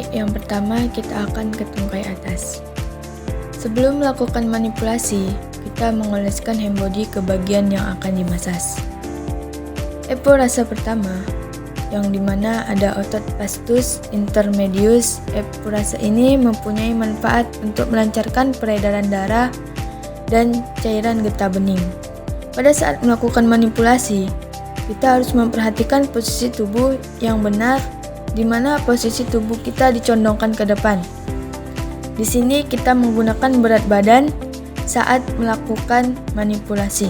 yang pertama kita akan ke tungkai atas. Sebelum melakukan manipulasi, kita mengoleskan handbody ke bagian yang akan dimasas. Eporase pertama, yang dimana ada otot vastus intermedius. Eporase ini mempunyai manfaat untuk melancarkan peredaran darah dan cairan getah bening. Pada saat melakukan manipulasi, kita harus memperhatikan posisi tubuh yang benar, di mana posisi tubuh kita dicondongkan ke depan. Di sini kita menggunakan berat badan saat melakukan manipulasi.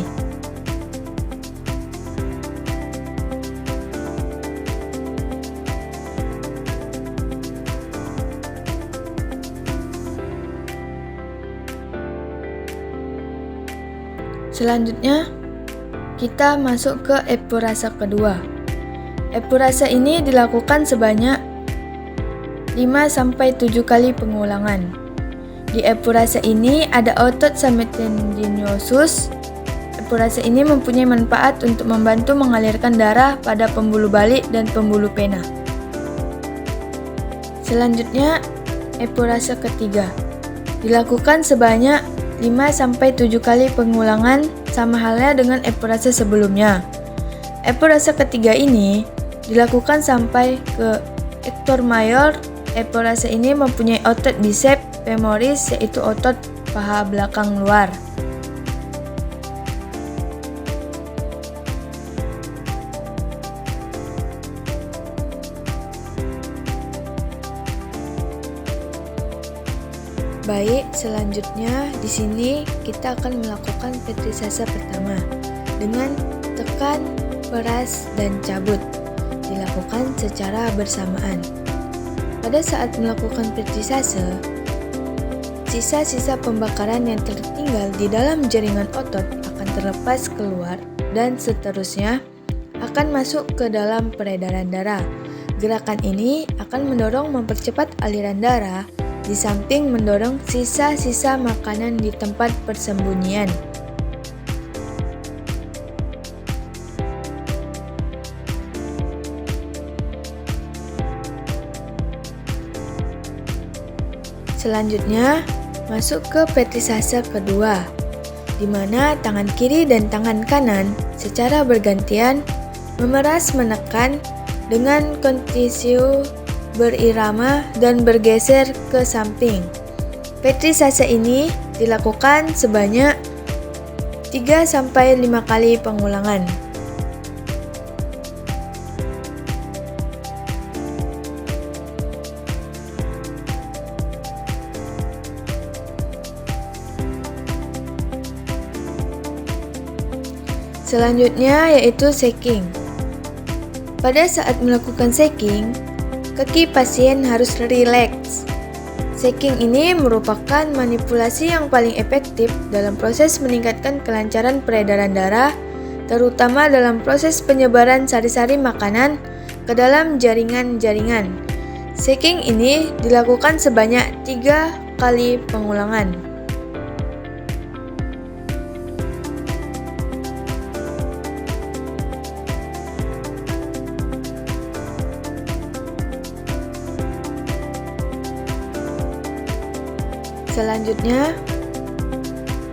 Selanjutnya, kita masuk ke eporase kedua. Eporase ini dilakukan sebanyak 5-7 kali pengulangan. Di eporase ini ada otot subtendinosus. Eporase ini mempunyai manfaat untuk membantu mengalirkan darah pada pembuluh balik dan pembuluh pena. Selanjutnya, eporase ketiga. Dilakukan sebanyak 5-7 kali pengulangan, sama halnya dengan eporase sebelumnya. Eporase ketiga ini dilakukan sampai ke ektor mayor. Eporase ini mempunyai otot biceps femoris, yaitu otot paha belakang luar. Baik, selanjutnya di sini kita akan melakukan petrisase pertama dengan tekan, peras, dan cabut. Dilakukan secara bersamaan. Pada saat melakukan petrisase, sisa-sisa pembakaran yang tertinggal di dalam jaringan otot akan terlepas keluar dan seterusnya akan masuk ke dalam peredaran darah. Gerakan ini akan mendorong mempercepat aliran darah di samping mendorong sisa-sisa makanan di tempat persembunyian. Selanjutnya, masuk ke petrisase kedua, di mana tangan kiri dan tangan kanan secara bergantian memeras menekan dengan kondisi berirama dan bergeser ke samping. Petrisase ini dilakukan sebanyak 3-5 kali pengulangan. Selanjutnya yaitu shaking. Pada saat melakukan shaking, kaki pasien harus rileks. Shaking ini merupakan manipulasi yang paling efektif dalam proses meningkatkan kelancaran peredaran darah, terutama dalam proses penyebaran sari-sari makanan ke dalam jaringan-jaringan. Shaking ini dilakukan sebanyak 3 kali pengulangan. Selanjutnya,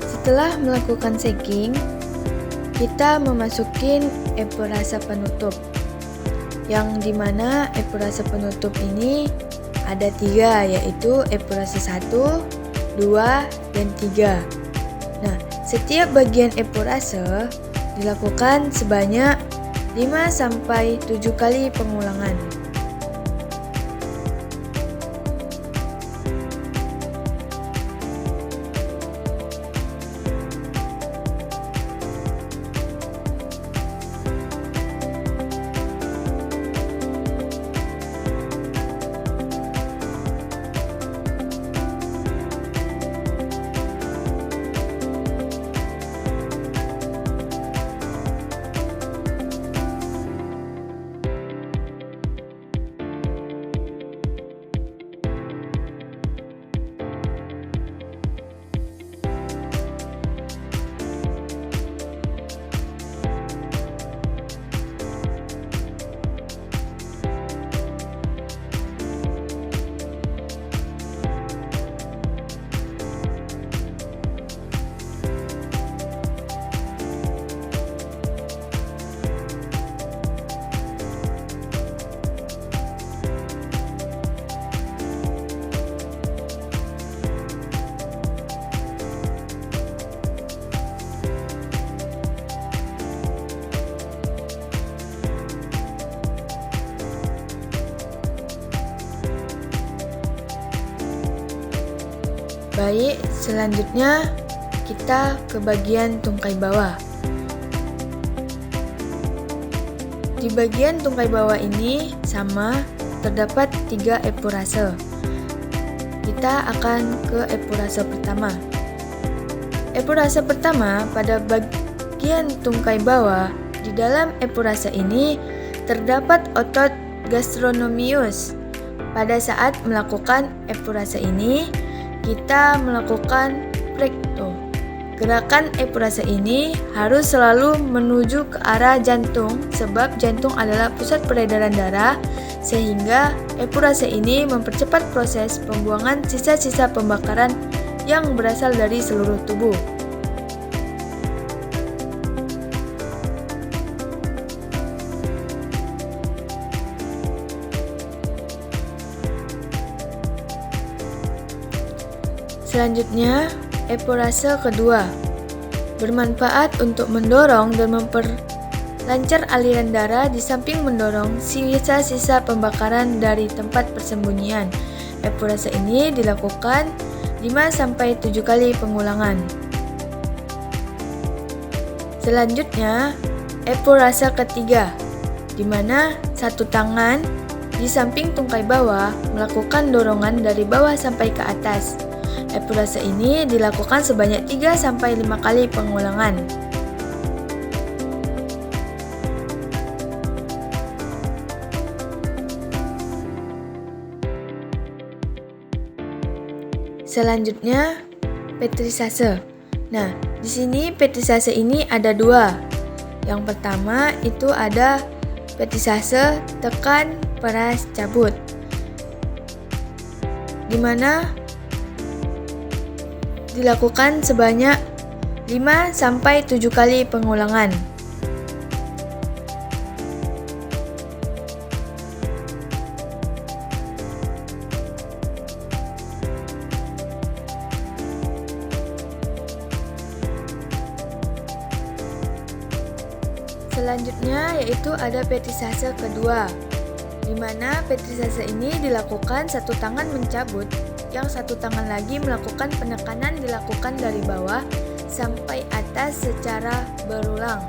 setelah melakukan shaking, kita memasuki eporase penutup, yang dimana eporase penutup ini ada 3, yaitu eporase 1, 2, dan 3. Nah, setiap bagian eporase dilakukan sebanyak 5-7 kali pengulangan. Baik, selanjutnya kita ke bagian tungkai bawah. Di bagian tungkai bawah ini sama, terdapat 3 epurase. Kita akan ke epurase pertama. Epurase pertama pada bagian tungkai bawah. Di dalam epurase ini terdapat otot gastrocnemius. Pada saat melakukan epurase ini, kita melakukan prekto. Gerakan epurase ini harus selalu menuju ke arah jantung sebab jantung adalah pusat peredaran darah, sehingga epurase ini mempercepat proses pembuangan sisa-sisa pembakaran yang berasal dari seluruh tubuh. Selanjutnya, epurase kedua bermanfaat untuk mendorong dan memperlancar aliran darah di samping mendorong sisa-sisa pembakaran dari tempat persembunyian. Epurase ini dilakukan 5-7 kali pengulangan. Selanjutnya, epurase ketiga, di mana satu tangan di samping tungkai bawah melakukan dorongan dari bawah sampai ke atas. Epurase ini dilakukan sebanyak 3-5 kali pengulangan. Selanjutnya, petrisase. Nah, di sini petrisase ini ada 2. Yang pertama itu ada petrisase tekan peras cabut, di mana dilakukan sebanyak 5-7 kali pengulangan. Selanjutnya yaitu ada petrisase kedua, di mana petrisase ini dilakukan satu tangan mencabut, yang satu tangan lagi melakukan penekanan dilakukan dari bawah sampai atas secara berulang.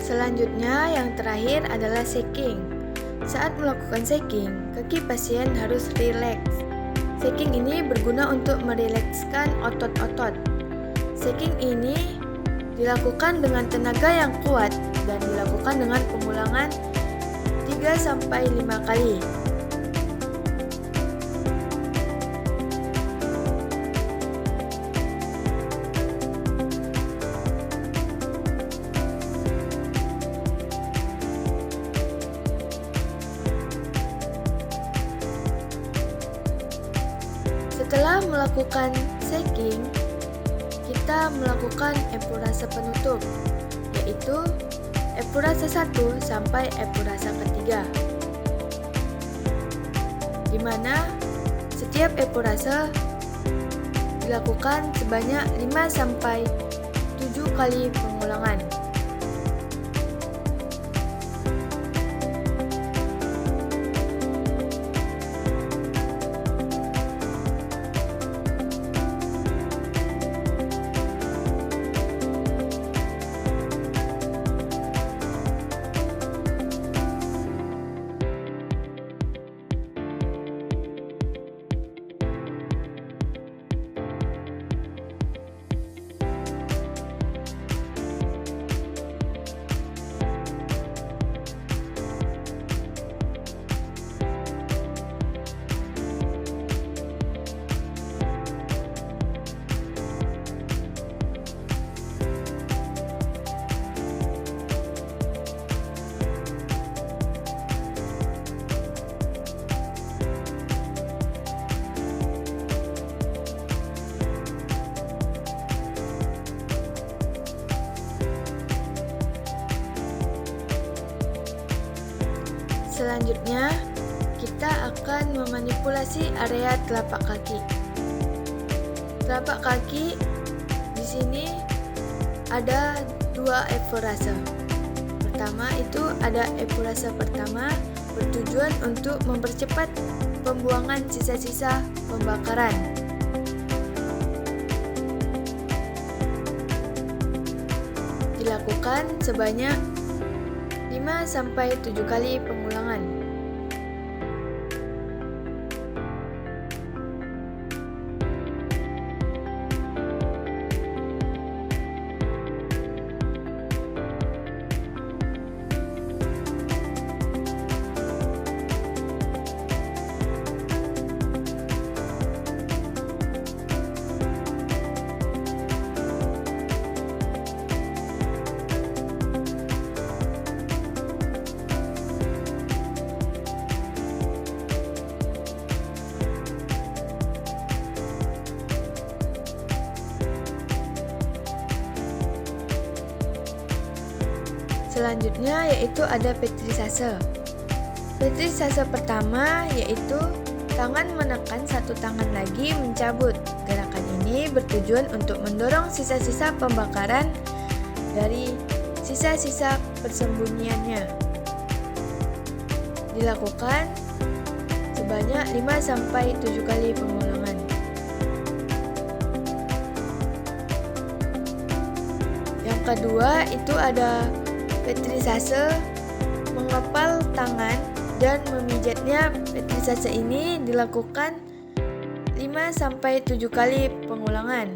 Selanjutnya yang terakhir adalah shaking. Saat melakukan shaking, kaki pasien harus rileks. Shaking ini berguna untuk merilekskan otot-otot. Shaking ini dilakukan dengan tenaga yang kuat dan dilakukan dengan pengulangan 3-5 kali. Setelah melakukan shaking, kita melakukan epurase penutup, yaitu epurase 1 sampai epurase ketiga, di mana setiap epurase dilakukan sebanyak 5-7 kali pengulangan. akan memanipulasi area telapak kaki. Telapak kaki di sini ada dua eporase. Pertama itu ada eporase pertama bertujuan untuk mempercepat pembuangan sisa-sisa pembakaran. Dilakukan sebanyak 5-7 kali pengulangan. Selanjutnya yaitu ada petrisase. Petrisase pertama yaitu tangan menekan satu tangan lagi mencabut. Gerakan ini bertujuan untuk mendorong sisa-sisa pembakaran dari sisa-sisa persembunyiannya. Dilakukan sebanyak 5-7 kali pengulangan. Yang kedua itu ada petrisase mengepal tangan dan memijatnya. Petrisase ini dilakukan 5-7 kali pengulangan.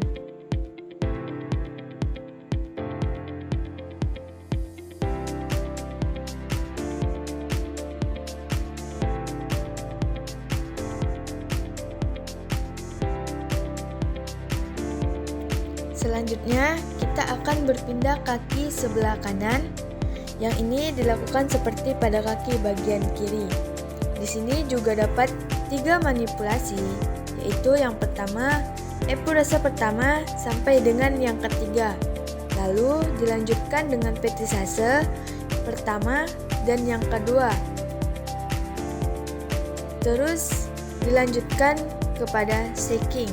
Selanjutnya, kita akan berpindah kaki sebelah kanan. Yang ini dilakukan seperti pada kaki bagian kiri. Di sini juga dapat 3 manipulasi, yaitu yang pertama, eporase pertama sampai dengan yang ketiga. Lalu dilanjutkan dengan petrisase pertama dan yang kedua. Terus dilanjutkan kepada shaking.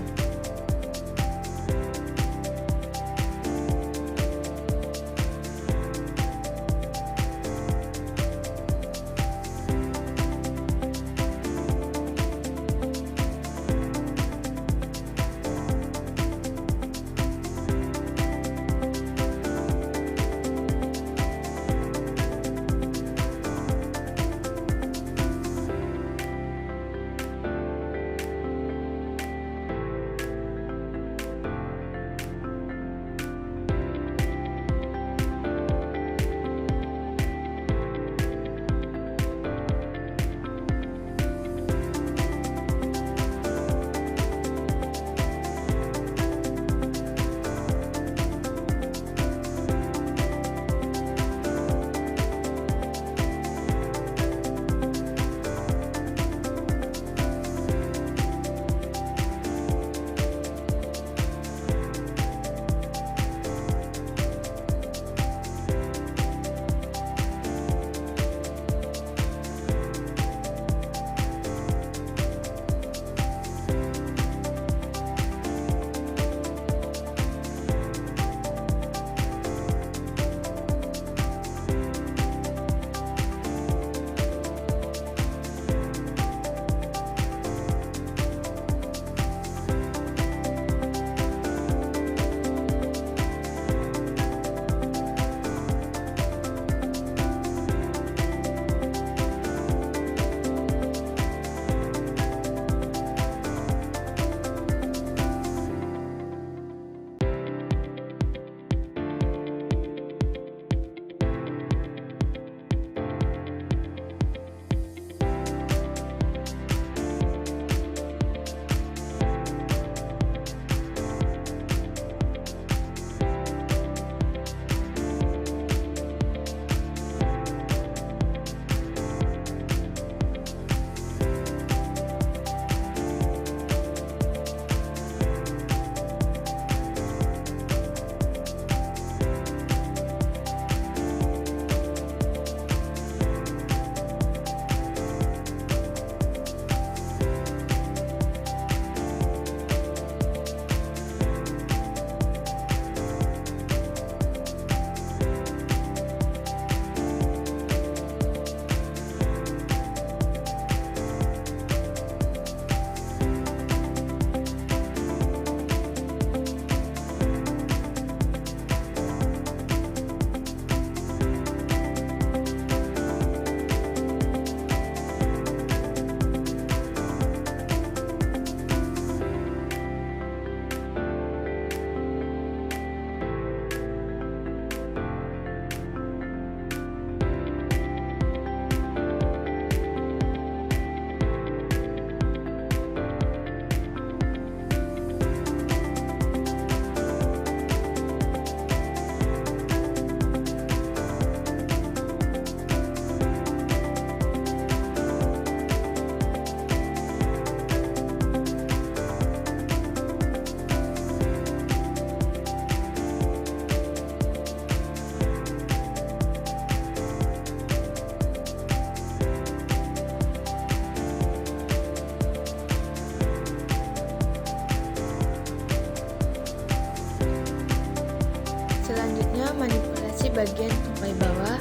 bagian tungkai bawah,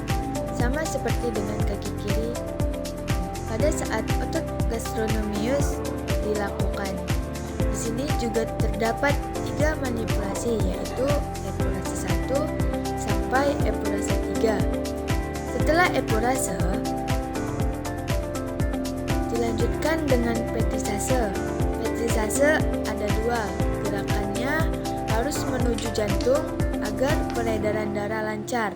sama seperti dengan kaki kiri, pada saat otot gastrocnemius dilakukan. Di sini juga terdapat 3 manipulasi, yaitu epurase 1 sampai epurase 3. Setelah epurase, dilanjutkan dengan petrisase. Petrisase ada 2, gerakannya harus menuju jantung agar peredaran darah lancar.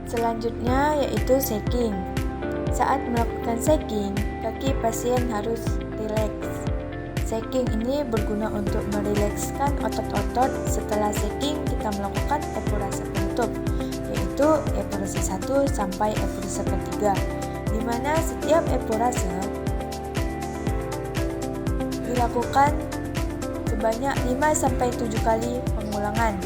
Selanjutnya yaitu shaking. Saat melakukan shaking, kaki pasien harus rileks. Shaking ini berguna untuk merilekskan otot-otot. Setelah shaking, kita melakukan epurase penutup, yaitu epurase 1 sampai epurase ketiga, di mana setiap epurase dilakukan sebanyak 5 sampai 7 kali pengulangan.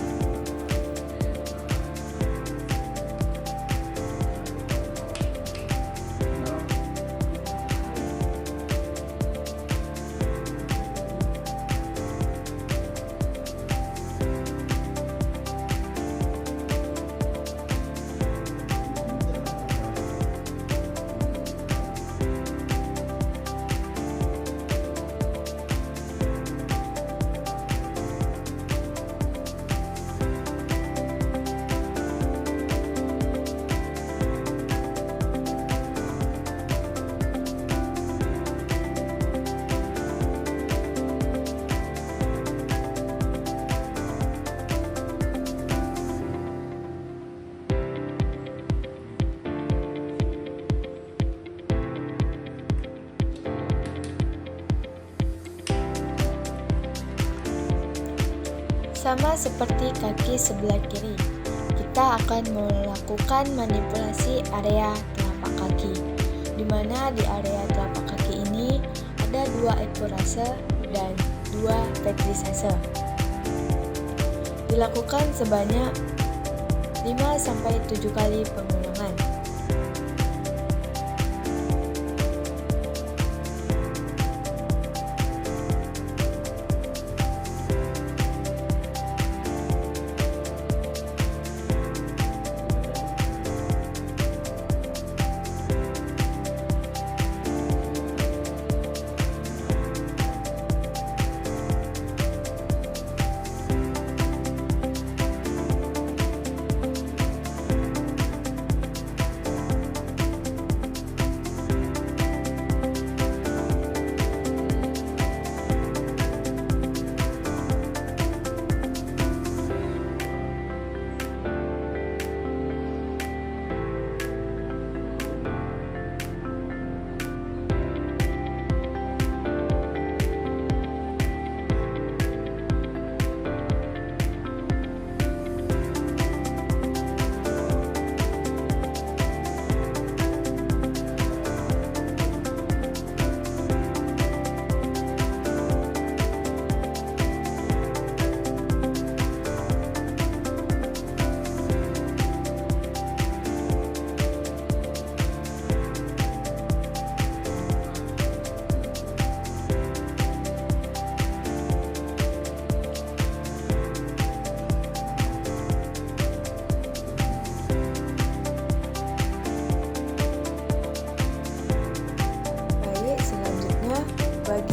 Sama seperti kaki sebelah kiri, kita akan melakukan manipulasi area telapak kaki, di mana di area telapak kaki ini ada 2 epurase dan 2 petrisase. Dilakukan sebanyak 5 sampai 7 kali pengulangan.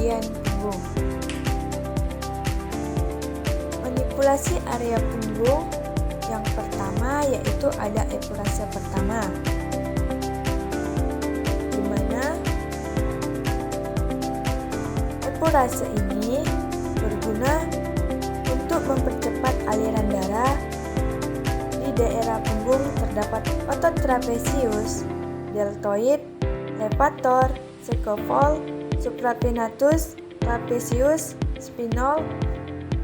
bagian punggung. Manipulasi area punggung yang pertama yaitu ada epurase pertama, di mana epurase ini berguna untuk mempercepat aliran darah. Di daerah punggung terdapat otot trapesius, deltoid, levator, scaphoid, suprapinatus, trapesius, spinal,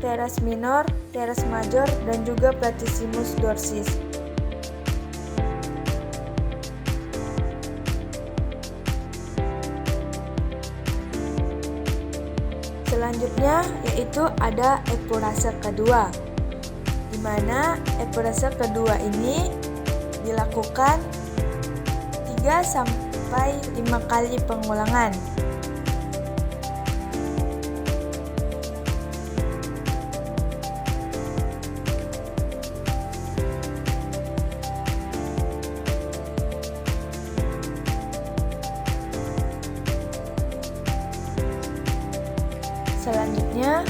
teres minor, teres major, dan juga platysmus dorsis. Selanjutnya yaitu ada epurase kedua, di mana epurase kedua ini dilakukan 3-5 kali pengulangan. Selanjutnya,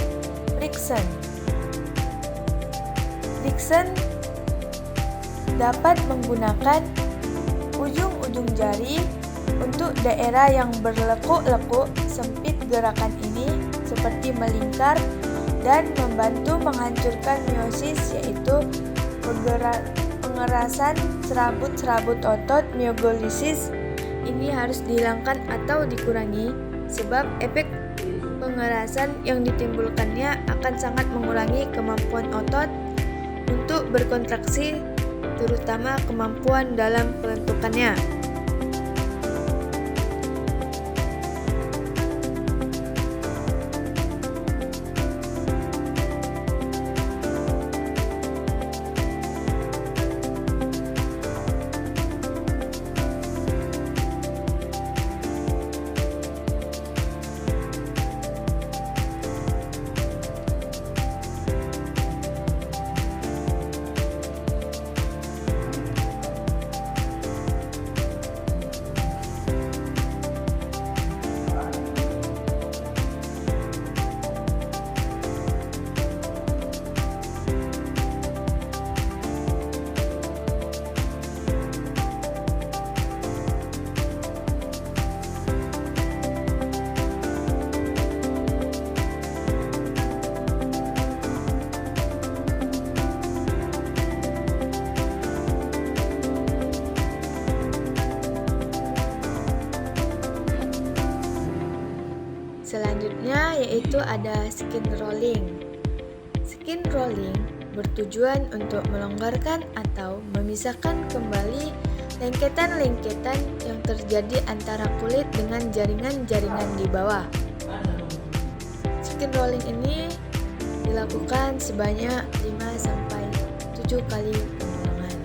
friction. Friction dapat menggunakan ujung-ujung jari untuk daerah yang berlekuk-lekuk. Sempit gerakan ini seperti melingkar dan membantu menghancurkan miosis, yaitu pengerasan serabut-serabut otot. Myoglosis ini harus dihilangkan atau dikurangi sebab efek pengerasan yang ditimbulkannya akan sangat mengurangi kemampuan otot untuk berkontraksi, terutama kemampuan dalam pelentukannya. Selanjutnya yaitu ada skin rolling. Skin rolling bertujuan untuk melonggarkan atau memisahkan kembali lengketan-lengketan yang terjadi antara kulit dengan jaringan-jaringan di bawah. Skin rolling ini dilakukan sebanyak 5-7 kali pengulangan.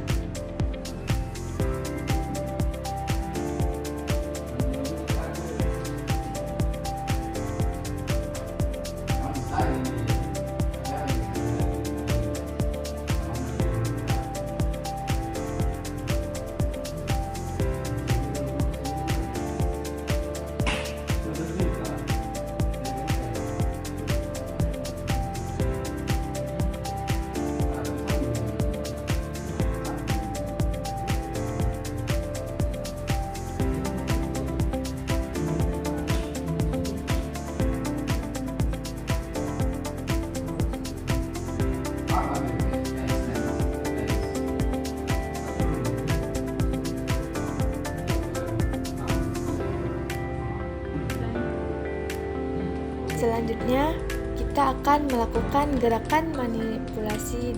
Selanjutnya, kita akan melakukan gerakan manipulasi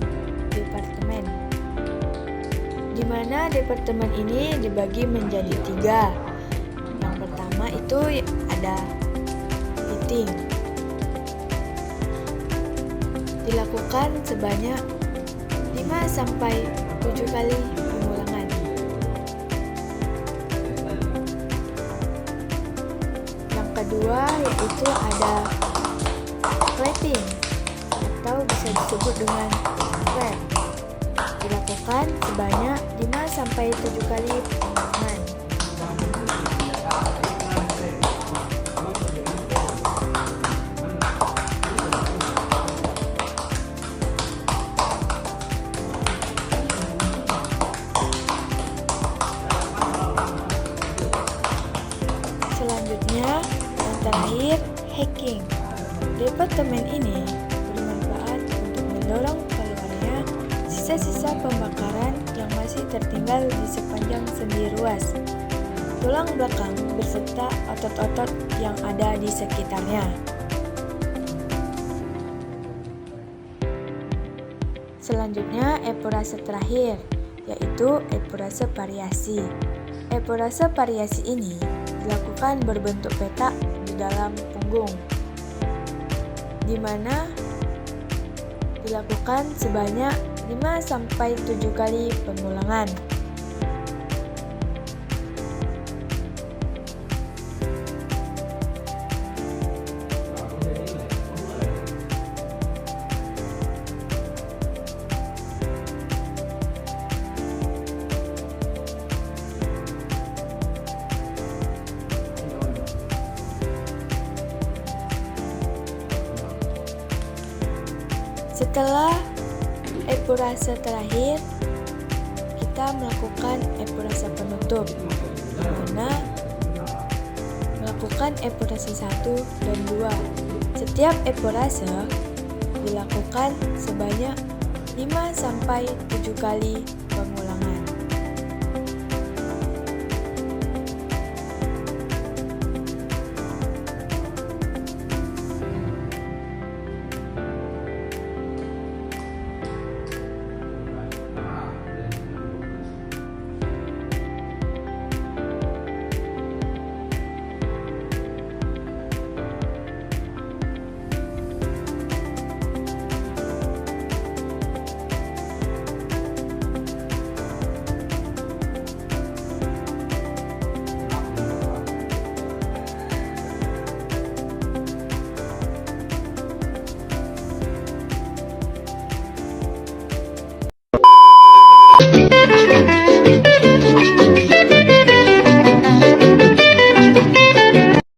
departemen, di mana departemen ini dibagi menjadi 3. Yang pertama itu ada fitting, dilakukan sebanyak 5-7 kali pengulangan. Yang kedua yaitu ada clapping atau bisa disebut dengan clap, dilakukan sebanyak 5-7 kali pengulangan. Selanjutnya, yang terakhir, hacking. Departemen ini bermanfaat untuk mendorong keluarnya sisa-sisa pembakaran yang masih tertinggal di sepanjang sendi ruas, tulang belakang beserta otot-otot yang ada di sekitarnya. Selanjutnya, eporase terakhir, yaitu eporase variasi. Eporase variasi ini dilakukan berbentuk petak di dalam punggung, di mana dilakukan sebanyak 5-7 kali pengulangan. Setelah eporase terakhir, kita melakukan eporase penutup, di mana melakukan eporase 1 dan 2. Setiap eporase dilakukan sebanyak 5-7 kali